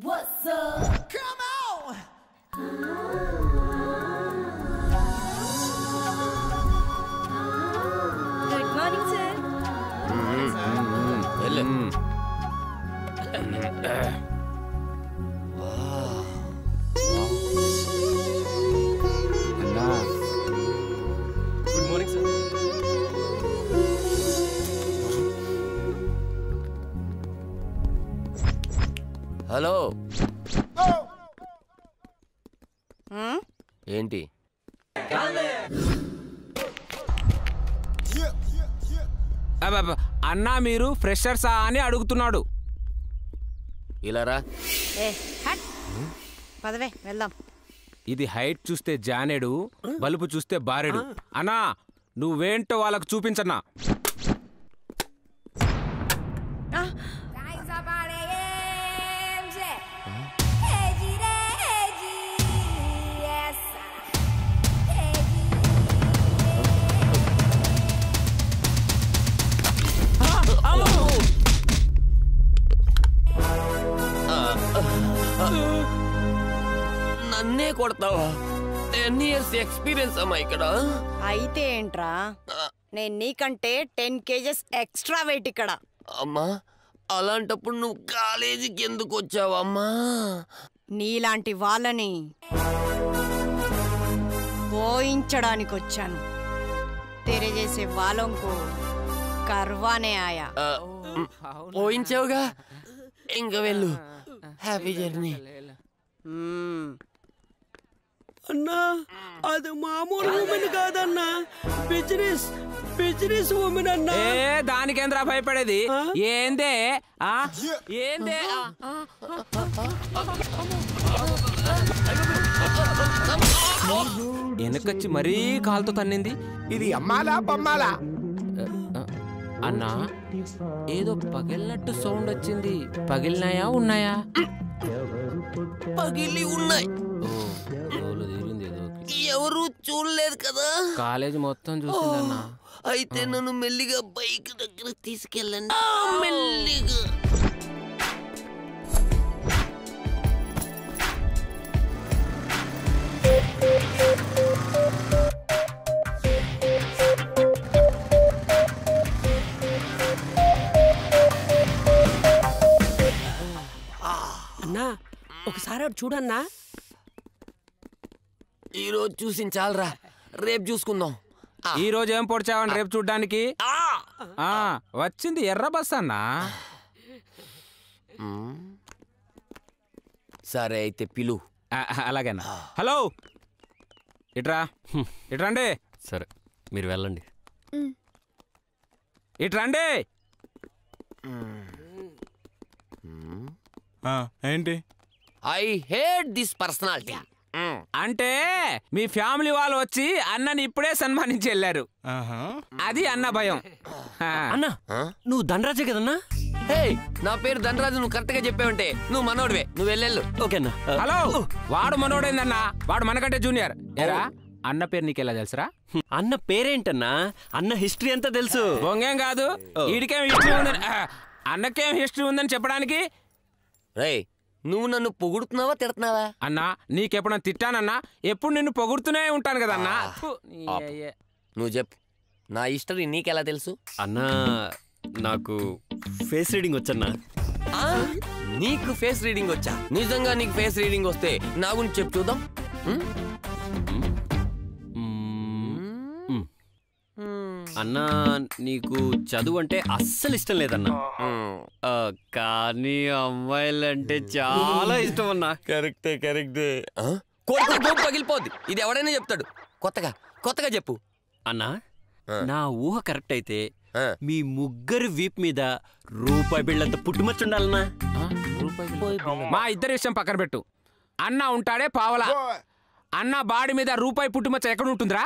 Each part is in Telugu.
Good morning sir. Good morning sir. Hello ఏంటి అన్నా మీరు ఫ్రెషర్సా అని అడుగుతున్నాడు. ఇలారా పదవే వెళ్దాం. ఇది హైట్ చూస్తే జానేడు, బలుపు చూస్తే బారెడు. అన్నా నువ్వేంటో వాళ్ళకు చూపించన్నా. నన్నే కొడతావా? 10 years ఎక్స్పీరియన్స్ అమ్మా ఇక్కడ. అయితే ఏంట్రా, నేను నీకంటే 10 kgs ఎక్స్ట్రా వెయిట్ ఇక్కడ. అమ్మా అలాంటప్పుడు నువ్వు కాలేజీకి ఎందుకు వచ్చావమ్మా? నీలాంటి వాళ్ళని పోయించడానికి వచ్చాను. तेरे जैसे वालों को करवाने आया. పోయించావుగా, ఇంకా వెళ్ళు. Happy journey. అన్నా అది మామూలు ఉమెన్ కాదన్నా, బిజినెస్ ఉమెన్ అన్నా. దానికేంద్రా భయపడేది? ఏందే ఏందే వెనకొచ్చి మరీ కాలుతో తన్నింది. ఇది అమ్మాలా బొమ్మాలా? అన్నా ఏదో పగిలినట్టు సౌండ్ వచ్చింది. పగిలినాయా ఉన్నాయా? పగిలి ఉన్నాయి. ఎవరు చూడలేదు కదా? కాలేజీ మొత్తం చూసిందన్నా. అయితే నన్ను మెల్లిగా బైక్ దగ్గర తీసుకెళ్ళండి. మెల్లిగా. అన్నా ఒకసారి చూడన్నా. ఈరోజు చూసించాలరా, రేపు చూసుకుందాం. ఈ రోజు ఏం పొడిచావని రేపు చూడ్డానికి? వచ్చింది ఎర్ర బస్ అన్నా. సరే అయితే పిలు. అలాగేనా. హలో ఇట్రండి. సరే మీరు వెళ్ళండి. ఇట్రండి. ఏంటి? I hate this personality. అంటే మీ ఫ్యామిలీ వాళ్ళు వచ్చి అన్నని ఇప్పుడే సన్మానించి వెళ్ళారు. అది అన్న భయం. అన్నా నువ్వు ధనరాజే కదన్నా? హే నా పేరు ధనరాజు. నువ్వు కరెక్ట్ గా చెప్పావంటే నువ్వు మనోడివే. నువ్వు వెళ్ళెళ్ళు. ఓకేనా? హలో వాడు మనోడైందన్నా. వాడు మనకంటే జూనియర్. ఏరా అన్న పేరు నీకెలా తెలుసురా? అన్న పేరేంటన్నా? అన్న హిస్టరీ అంతా తెలుసు. బొంగేం కాదు. వీడికేం హిస్టరీ ఉందని, అన్నకేం హిస్టరీ ఉందని చెప్పడానికి. రే నువ్వు నన్ను పొగుడుతున్నావా తిడుతున్నావా? అన్నా నీకెప్పుడన్నా తిట్టానన్నా? ఎప్పుడు నిన్ను పొగుడుతూనే ఉంటాను కదన్నా. నువ్వు చెప్పు, నా హిస్టరీ నీకెలా తెలుసు? అన్నా నాకు ఫేస్ రీడింగ్ వచ్చన్నా. నీకు ఫేస్ రీడింగ్ వచ్చా? నిజంగా నీకు ఫేస్ రీడింగ్ వస్తే నా గురించి చెప్పు చూద్దాం. అన్నా నీకు చదువు అంటే అస్సలు ఇష్టం లేదన్నా, కానీ అమ్మాయిలంటే చాలా ఇష్టం అన్నా. కరెక్టే పగిలిపోద్ది. ఇది ఎవడైనా చెప్తాడు. కొత్తగా చెప్పు అన్నా. నా ఊహ కరెక్ట్ అయితే మీ ముగ్గురు వీప్ మీద రూపాయి బిళ్ళంత పుట్టుమచ్చు ఉండాలన్నా. మా ఇద్దరి విషయం పక్కన పెట్టు. అన్న ఉంటాడే పావలా. అన్న బాడీ మీద రూపాయి పుట్టుమచ్చ ఎక్కడ ఉంటుందిరా?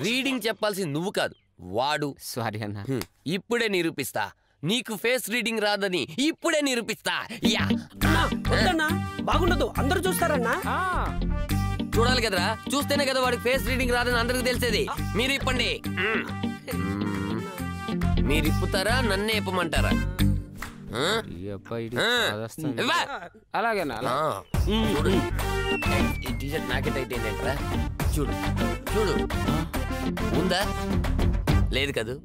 రీడింగ్ చెప్పాల్సింది నువ్వు కాదు, వాడు. సారీ అన్న. ఇప్పుడే నిరూపిస్తా. నీకు ఫేస్ రీడింగ్ రాదని ఇప్పుడే నిరూపిస్తా. బాగుండదు, అందరూ చూస్తారన్నా. చూడాలి కదరా, చూస్తేనే కదా వాడికి ఫేస్ రీడింగ్ రాదని అందరికి తెలిసేది. మీరు ఇప్పండి. మీరు ఇప్పుతారా నన్నే ఇప్పమంటారా? అలాగేనా చూడు ఈ టీషర్ట్ నాకే టైట్ ఏంటంటరా చూడు చూడు ఉందా లేదు కదూ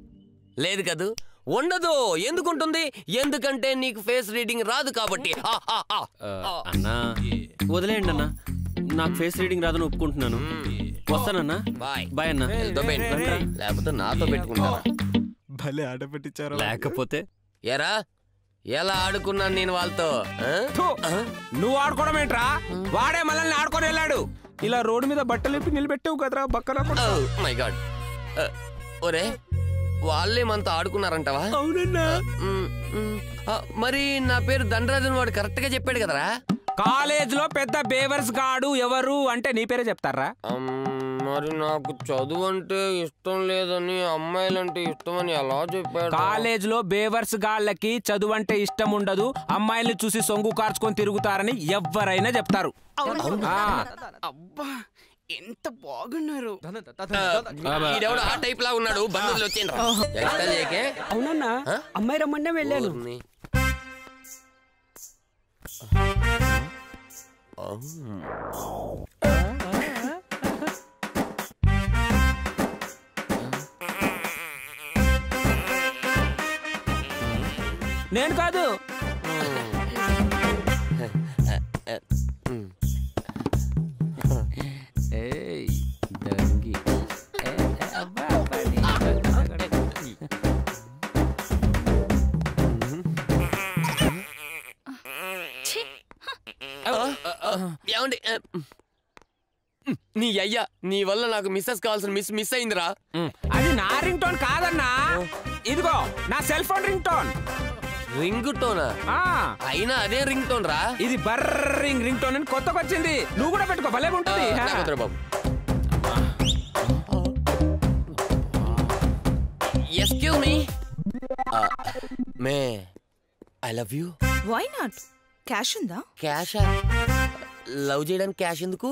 లేదు కదూ ఉండదు ఎందుకుంటుంది ఎందుకంటే నీకు ఫేస్ రీడింగ్ రాదు కాబట్టి అన్నా వదిలేయండి అన్నా నాకు ఫేస్ రీడింగ్ రాదని ఒప్పుకుంటున్నాను వస్తానన్నా బాయ్ బాయ్ అన్నా లేకపోతే నాతో పెట్టుకుంటారా భలే ఆట పెట్టించారు లేకపోతే ఎరా ఎలా ఆడుకున్నాను నేను వాళ్ళతో నువ్వు ఆడుకోవడం ఏంట్రా వాడే మనల్ని ఆడుకొని వెళ్ళాడు ఇలా రోడ్డు మీద బట్టలు ఇప్పి నిలబెట్టావు కదరా బక్కన మై గాడ్ ఒరే వాళ్ళే మనతో ఆడుకున్నారంటవా అవునన్నా మరి నా పేరు దండరాజన్ వాడు కరెక్ట్ గా చెప్పాడు కదరా కాలేజ్ లో పెద్ద బేవర్స్ గాడు ఎవరు అంటే నీ పేరే చెప్తారా మరి నాకు చదువు అంటే ఇష్టం లేదని అమ్మాయిలంటే ఇష్టం అని ఎలా చెప్పాడు కాలేజ్ లో బేవర్స్ గాళ్ళకి చదువు అంటే ఇష్టం ఉండదు అమ్మాయిల్ని చూసి సొంగు కార్చుకొని తిరుగుతారని ఎవరైనా చెప్తారు అబ్బా ఎంత బాగున్నారు ఈడెవడు ఆ టైప్ లా ఉన్నాడు బంధువులు వచ్చేకే అవునన్నా అమ్మాయి రమ్మన్నా వెళ్ళాను నేను కాదు ఏమండి నీ అయ్యా నీ వల్ల నాకు మిస్సెస్ కావాల్సిన మిస్ అయిందిరా అది నా రింగ్ టోన్ కాదన్నా ఇదిగో నా cell phone ring tone ring tuna అయినా అదే రింగ్ టోన్ రా ఇది బర్రింగ్ రింగ్ టోన్ అని కొత్తగా వచ్చింది నువ్వు కూడా పెట్టుకో భలే ఉంటుంది బాబు excuse me may I love you why not cash ఉందా క్యాష్ లవ్ చేయడానికి క్యాష్ ఎందుకు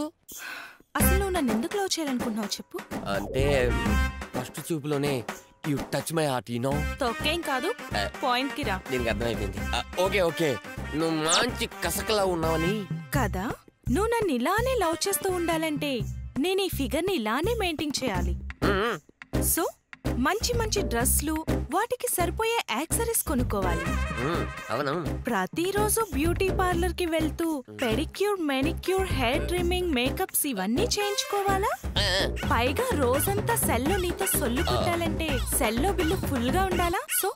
అసలు నువ్వు నన్ను ఎందుకు లవ్ చేయాలనుకుంటున్నావు చెప్పు అంటే ఫస్ట్ చూపులోనే you touch my heart you know తొక్కేం కాదు పాయింట్ కి రా దీనికి అర్థమైపోయింది ఓకే ఓకే నువ్వు మంచి కసకలా ఉన్నావని కదా నువ్వు నన్ను ఇలానే లవ్ చేస్తూ ఉండాలంటే నేను ఈ ఫిగర్ ని ఇలానే మెయింటైన్ చేయాలి సో మంచి మంచి డ్రెస్లు వాటికి సరిపోయే యాక్సెసరీస్ కొనుక్కోవాలి ప్రతిరోజు బ్యూటీ పార్లర్ కి వెళ్తూ pedicure manicure hair trimming makeups ఇవన్నీ చేయించుకోవాలా పైగా రోజంతా సెల్లో నీతో సొల్లు కొట్టాలంటే సెల్లో బిల్లు ఫుల్ గా ఉండాలా సో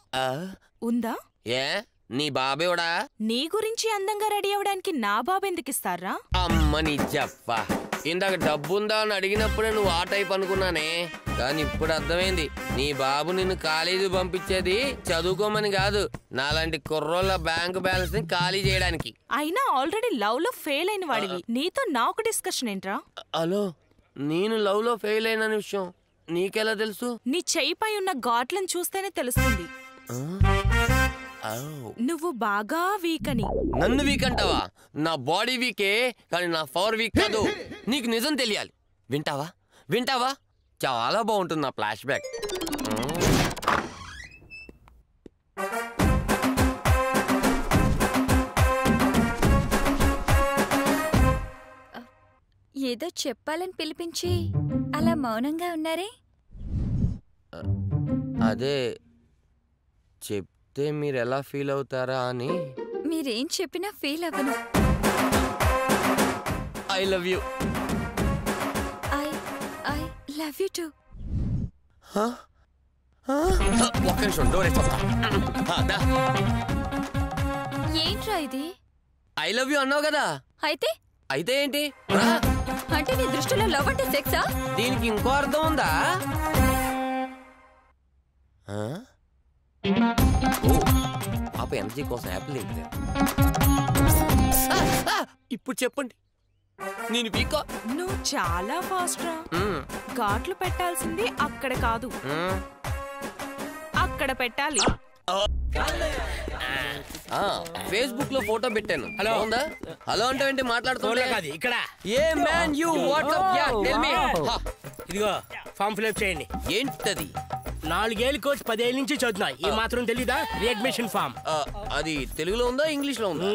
ఉందా ఏ నీ బాబేవడా నీ గురించి అందంగా రెడీ అవడానికి నా బాబు ఎందుకు ఇస్తారా అమ్మని చెప్ప ఇందాక డబ్బుందా అని అడిగినప్పుడే నువ్వు ఆ టైప్ అనుకున్నానే కానీ ఇప్పుడు అర్థమైంది నీ బాబు నిన్ను కాలేజీ పంపించేది చదువుకోమని కాదు నాలాంటి కుర్రోళ్ళ బ్యాంక్ బ్యాలెన్స్ ని ఖాళీ చేయడానికి అయినా ఆల్రెడీ లవ్ లో ఫెయిల్ అయిన వాడివి నీతో నాకు డిస్కషన్ ఏంట్రా హలో నేను లవ్ లో ఫెయిల్ అయిన విషయం నీకెలా తెలుసు నీ చెయ్యిపై ఉన్న ఘాట్లను చూస్తేనే తెలుస్తుంది నువ్వు బాగా వీక్ అని నన్ను వీక్ అంటావా నా బాడీ వీకే కానీ నా పవర్ వీక్ కాదు నీకు నిజం తెలియాలి వింటావా వింటావా చాలా బాగుంటుంది నా ఫ్లాష్ బ్యాక్ ఏదో చెప్పాలని పిలిపించి అలా మౌనంగా ఉన్నారే అదే చెప్తే మీరు ఎలా ఫీల్ అవుతారా అని మీరేం చెప్పినా ఫీల్ అవ్వను I love you I love you to ఒక్క నిమిషం డోర్ ఏంట్రా ఇది ఐ లవ్ యూ అన్నావు కదా అయితే అయితే ఏంటి అంటే నీ దృష్టిలో లవ్ అంటే సెక్సా దీనికి ఇంకో అర్థం ఉందా పాప ఎనర్జీ కోసం యాపిల్ ఇప్పుడు చెప్పండి నేను వీకా నువ్వు చాలా ఫాస్ట్ రా ఘాట్లు పెట్టాల్సింది అక్కడ కాదు అక్కడ పెట్టాలి ఫేస్బుక్ లో ఫోటో పెట్టాను హలో ఉందా హలో అంటే మాట్లాడుతున్నా ఇక్కడ ఏ man you WhatsApp yeah tell me ఇదిగో ఫామ్ ఫిల్ అప్ చేయండి ఏంటది 4 ఏళ్ళ కోర్స్ 10 ఏళ్ళ నుంచి చదువుతున్నా. ఈ మాత్రం తెలీదా? Readmission form. అది తెలుగులో ఉందా ఇంగ్లీష్ లో ఉందా?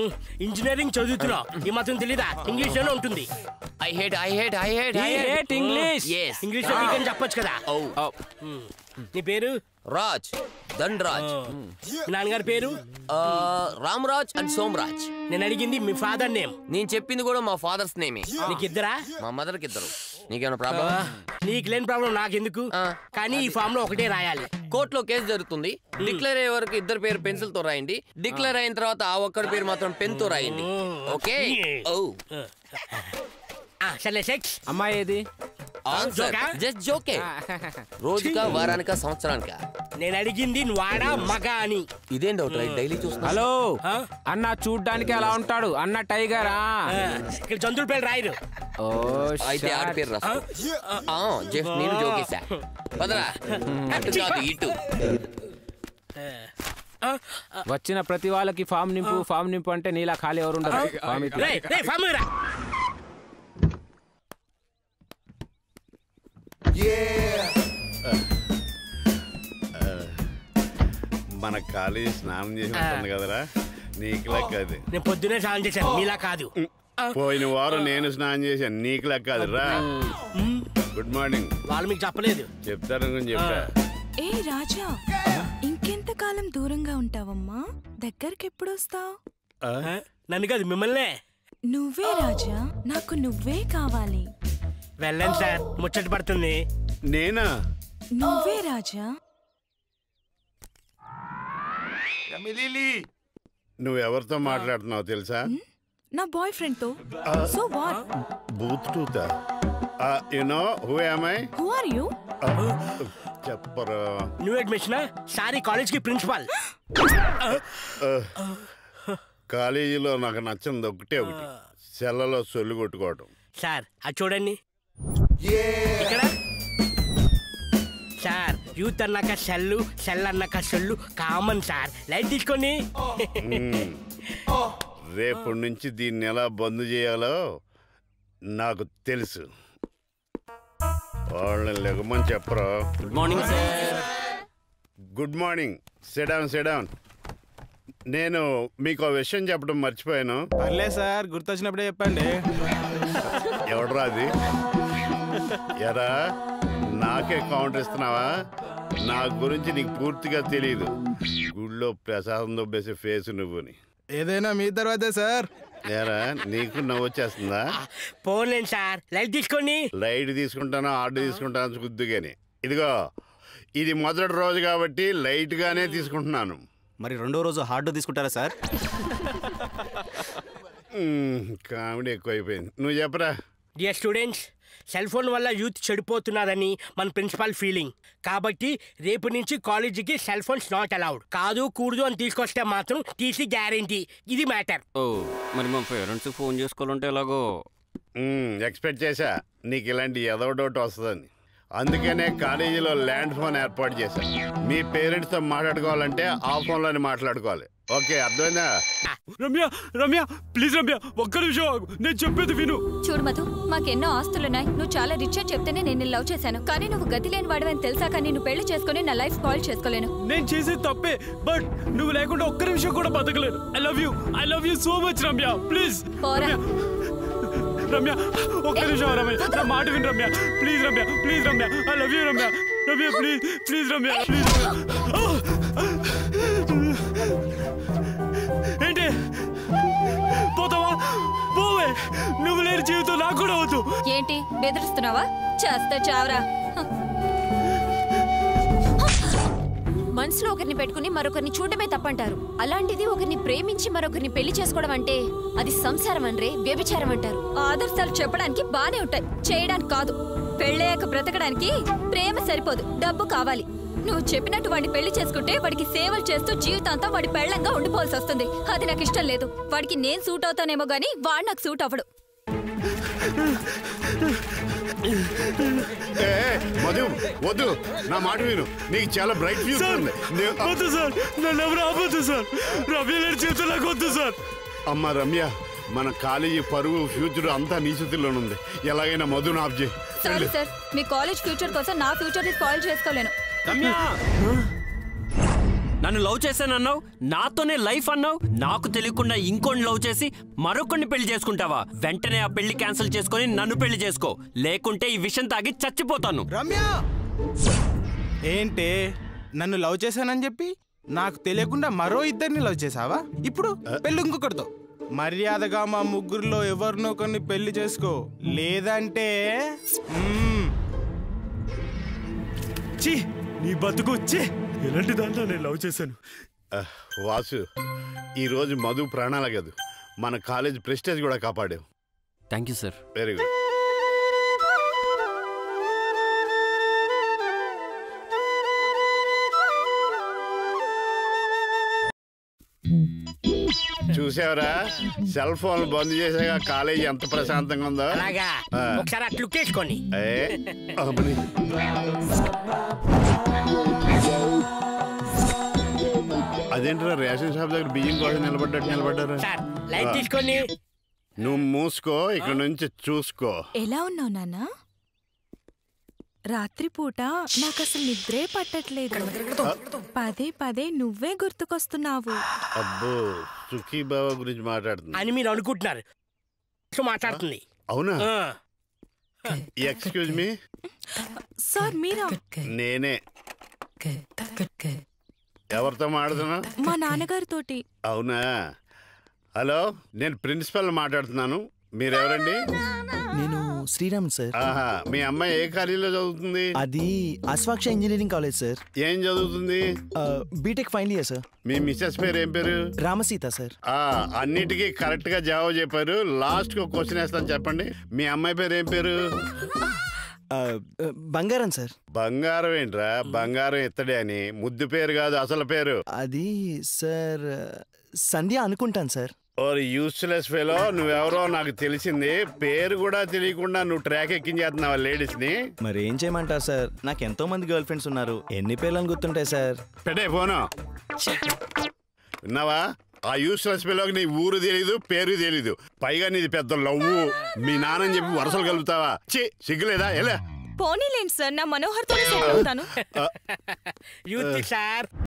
ఇంజనీరింగ్ చదువుతున్నా. ఈ మాత్రం తెలీదా? ఇంగ్లీష్ లోనే ఉంటుంది. I hate English. ఇంగ్లీష్ లో వీకని చెప్పొచ్చు కదా. నీ పేరు? రాజ్, ధన్రాజ్. నాన్నగారి పేరు? రామ్రాజ్ అండ్ సోమరాజ్. నేను అడిగింది మీ ఫాదర్ నేమ్. నేను చెప్పింది కూడా మా ఫాదర్స్ నేమే. నీకు ఇద్దరా? మా మదర్ కి 2. నీకేమైనా ప్రాబ్లం? నీకు లేని ప్రాబ్లం నాకెందుకు? కానీ ఈ ఫామ్ లో ఒకటే రాయాలి. కోర్టులో కేసు జరుగుతుంది. డిక్లేర్ అయ్యే వరకు 2 పేరు పెన్సిల్ తో రాయండి. డిక్లేర్ అయిన తర్వాత ఆ ఒక్కడి పేరు మాత్రం పెన్ తో రాయండి. ఓకే? సరే సెక్స్. అమ్మాయి ఏది? జస్ట్ జోకే. రోజుకా, వారానికా, సంవత్సరానికా? నేను అడిగింది వాడా మగా అని. ఇదేం డౌట్? డైలీ చూస్తున్నా. హలో, అన్న చూడ్డానికి అలా ఉంటాడు. అన్న టైగరా? ఇక్కడ జంతువుల పేరు రాయరు. అయితే ఆడి పేరు రాసు. జస్ట్ నేను జోకేసా. పదరా, అటు కాదు ఇటు. వచ్చిన ప్రతి వాళ్ళకి ఫామ్ నింపు అంటే నీలా ఖాళీ ఎవరు ఉండరు. మన కాలేజీ స్నానం చేసి కదరా, నీకులా కాదు. నేను పొద్దునే స్నానం చేశాను, మీలా కాదు. పోయిన వారం నేను స్నానం చేశాను, నీకులా కాదురా. Good morning. వాళ్ళు మీకు చెప్పలేదు. చెప్తారని చెప్తా. ఏ రాజా, ఇంకెంతకాలం దూరంగా ఉంటావమ్మా? దగ్గరికి ఎప్పుడు వస్తావు? నన్ను కాదు, మిమ్మల్నే. నువ్వే రాజా, నాకు నువ్వే కావాలి. వెళ్ళండి సార్, ముచ్చట పడుతుంది. నేనా? నువ్వే రాజా. నువ్వెవరితో మాట్లాడుతున్నావు తెలుసా? నా బాయ్ ఫ్రెండ్ తో. So what? బూత్ టూతా. You know who am I? Who are you? చెప్పరా. New admission. సారీ, కాలేజ్ కి ప్రిన్సిపాల్. కాలేజీలో నాకు నచ్చింది ఒకటి, సెల్లలో సొల్లు కొట్టుకోవటం. సార్ అది చూడండి ఇక్కడ. సార్ యూత్ అన్నాక సెల్లు, సెల్ అన్నాక సొల్లు కామన్ సార్. లైట్ తీసుకోండి. రేపటి నుంచి దీన్ని ఎలా బంద్ చేయాలో నాకు తెలుసు. వాళ్ళని లెగమని చెప్పరా. Good morning sir. Good morning. Sit down. నేను మీకు ఆ విషయం చెప్పడం మర్చిపోయాను. పర్లేదు సార్, గుర్తొచ్చినప్పుడే చెప్పండి. ఎవడరా అది? ఎరా, నాకే కౌంటర్ ఇస్తున్నావా? నా గురించి నీకు పూర్తిగా తెలియదు. గుళ్ళో ప్రసాదం దొబ్బేసే ఫేస్ నువ్వుని. ఏదైనా మీ తర్వాతే సార్. ఏరా, నీకు నవ్వు వచ్చేస్తుందా? పోలేండి సార్, లైట్ తీసుకోండి. లైట్ తీసుకుంటానో ఆర్డర్ తీసుకుంటానో చూద్దు కానీ. ఇదిగో, ఇది మొదటి రోజు కాబట్టి లైట్ గానే తీసుకుంటున్నాను. మరి 2వ రోజు హార్డ్ తీసుకుంటారా సార్? కామెడీ ఎక్కువైపోయింది. నువ్వు చెప్పరా. డియర్ స్టూడెంట్స్, సెల్ ఫోన్ వల్ల యూత్ చెడిపోతున్నారని మన ప్రిన్సిపల్ ఫీలింగ్. కాబట్టి రేపు నుంచి కాలేజీకి సెల్ ఫోన్స్ నాట్ అలౌడ్. కాదు కూడదు అని తీసుకొస్తే మాత్రం టీసీ గ్యారెంటీ. ఇది మ్యాటర్. మరి మా పేరెంట్స్ ఫోన్ చేసుకోవాలంటే ఎలాగో. ఎక్స్పెక్ట్ చేశా నీకు ఇలాంటి ఏదో డౌట్ వస్తుందని. అందుకనే కాలేజీలో ల్యాండ్ ఫోన్ ఏర్పాటు చేశాను. మీ పేరెంట్స్తో మాట్లాడుకోవాలంటే ఆ ఫోన్లోనే మాట్లాడుకోవాలి. ఓకే, అర్థమైందా? రమ్య ప్లీజ్ రమ్య, ఒక్క నిమిషం నేను చెప్పేది విను. చూడు మధు, మాకెన్నో ఆస్తులున్నాయి. నువ్వు చాలా రిచ్ అని చెప్తేనే నేను లవ్ చేశాను. కానీ నువ్వు గతి లేని వాడవని తెలుసాక నేను పెళ్లి చేసుకుని నా లైఫ్ స్పాయిల్ చేసుకోలేను. నేను చేసేది తప్పే, బట్ నువ్వు లేకుండా ఒక్క నిమిషం కూడా బతకలేను. I love you so much Ramya, please. Ramya ఒక్క నిమిషం రమ్య, నా మాట విను Ramya, please Ramya, please Ramya, I love you Ramya. Ramya please Ramya, please. ఏంటి పోతావా? పోవే, నువ్వు లేని జీవితం నాకు కూడా వద్దు. ఏంటి బెదిరిస్తున్నావా? చేస్తా చావరా. మనసులో ఒకరిని పెట్టుకుని మరొకరిని చూడటమే తప్పంటారు. అలాంటిది ఒకరిని ప్రేమించి మరొకరిని పెళ్లి చేసుకోవడం అంటే అది సంసారం అనరే, వ్యభిచారం అంటారు. ఆదర్శాలు చెప్పడానికి బానే ఉంటాయి, చేయడానికి కాదు. పెళ్ళయ్యాక బ్రతకడానికి ప్రేమ సరిపోదు, డబ్బు కావాలి. నువ్వు చెప్పినట్టు వాడిని పెళ్లి చేసుకుంటే వాడికి సేవలు చేస్తూ జీవితాంతం వాడి పెళ్ళంగా ఉండిపోవాల్సి వస్తుంది. అది నాకు ఇష్టం లేదు. వాడికి నేను సూట్ అవుతానేమో గానీ వాడు నాకు సూట్ అవ్వడు. మధు వద్దు, నా మాట విను. నీకు చాలా బ్రైట్ ఫ్యూచర్ ఉంది. వద్దు సార్, నన్ను ఎవరు ఆపొద్దు సార్. రమ్య లేని జీవితం నాకు వద్దు సార్. అమ్మ రమ్య, మన కాలేజీ పరువు ఫ్యూచర్ అంతా నీ చేతుల్లోనుంది. ఎలాగైనా మధును ఆఫ్ చేయి. సారీ సార్, మీ కాలేజ్ ఫ్యూచర్ కోసం నా ఫ్యూచర్ ని స్పాయిల్ చేసుకోలేను. నన్ను లవ్ చేశానన్నావు, నాతోనే లైఫ్ అన్నావు. నాకు తెలియకుండా ఇంకోని లవ్ చేసి మరొకరిని పెళ్లి చేసుకుంటావా? వెంటనే ఆ పెళ్లి క్యాన్సిల్ చేసుకొని నన్ను పెళ్లి చేసుకో, లేకుంటే ఈ విషయం తాగి చచ్చిపోతాను. రమ్య, ఏంటే నన్ను లవ్ చేశానని చెప్పి నాకు తెలియకుండా మరో ఇద్దరిని లవ్ చేసావా? ఇప్పుడు పెళ్లి ఇంకొకరితో. మర్యాదగా మా ముగ్గురులో ఎవరినో కొన్ని పెళ్లి చేసుకో, లేదంటే ఛీ, నీ బతుకు వచ్చే ఎలాంటి దాంట్లో నేను లవ్ చేశాను. వాసు, ఈరోజు మధు ప్రాణాల కాదు, మన కాలేజ్ ప్రెస్టేజ్ కూడా కాపాడావు. Thank you sir. Very good. చూసావరా, సెల్ ఫోన్ బంద్ చేసాక కాలేజీ ఎంత ప్రశాంతంగా ఉందో. ఒకసారి అట్లు కేసుకొని అదేంటారా రేషన్ షాప్ దగ్గర బియ్యం కోసం నిలబడ్డారు. లైట్ తీసుకొని నువ్వు మూసుకో, ఇక్కడ నుంచి చూసుకో. ఎలా ఉన్నావు నాన్న? రాత్రిపూట నాకు అసలు నిద్రే పట్టట్లేదు. పదే పదే నువ్వే గుర్తుకొస్తున్నావు. అబ్బో, సుఖీ బాబా గురించి మాట్లాడుతుంది అని మీరు అనుకుంటున్నారు. మాట్లాడుతుంది. అవునా? Excuse me. సార్ మీరా? నేనే. ఎవరితో మాట్లాడుతున్నా? మా నాన్నగారితోటి. అవునా? హలో, నేను ప్రిన్సిపల్ మాట్లాడుతున్నాను. మీరెవరండి? నేను శ్రీరామ్ సార్. ఆహా, మీ అమ్మాయి ఏ కాలేజీలో చదువుతుంది? అది అశ్వాక్ష ఇంజనీరింగ్ కాలేజ్ సార్. ఏం చదువుతుంది? BTech final year sir. మీ మిస్సెస్ పేరు ఏం పేరు? రామసీత సార్. అన్నిటికీ కరెక్ట్ గా జవాబు చెప్పారు. లాస్ట్ కి ఒక క్వశ్చన్ వేస్తాను, చెప్పండి. మీ అమ్మాయి పేరు ఏం పేరు? బంగారం సార్. బంగారం ఏంట్రా? బంగారం ఎత్తడే అని ముద్దు పేరు కాదు, అసలు పేరు. అది సార్ సంధ్య అనుకుంటాను సార్. ఓరి యూస్లెస్ ఫెలో, నువ్వెవరో నాకు తెలిసింది. పేరు కూడా తెలియకుండా నువ్వు ట్రాక్ ఎక్కించేస్తున్నావా లేడీస్ ని? మరి ఏం చేయమంటారు సార్, నాకు ఎంతో మంది గర్ల్ ఫ్రెండ్స్ ఉన్నారు. ఎన్ని పేర్లను గుర్తుంటాయి సార్? పెట్టే ఫోను. విన్నావా? ఆ యూస్లెస్ ఫెలోకి నీ ఊరు తెలీదు, పేరు తెలీదు, పైగా నీది పెద్ద లవ్వు. మీ నాన్నని చెప్పి వరుసలు కలుపుతావా? ఛీ, సిగ్గులేదా? ఎలా? పోనీలేండి సార్, నా మనోహర్తోనే సెటిల్ అవుతాను. Youth sir.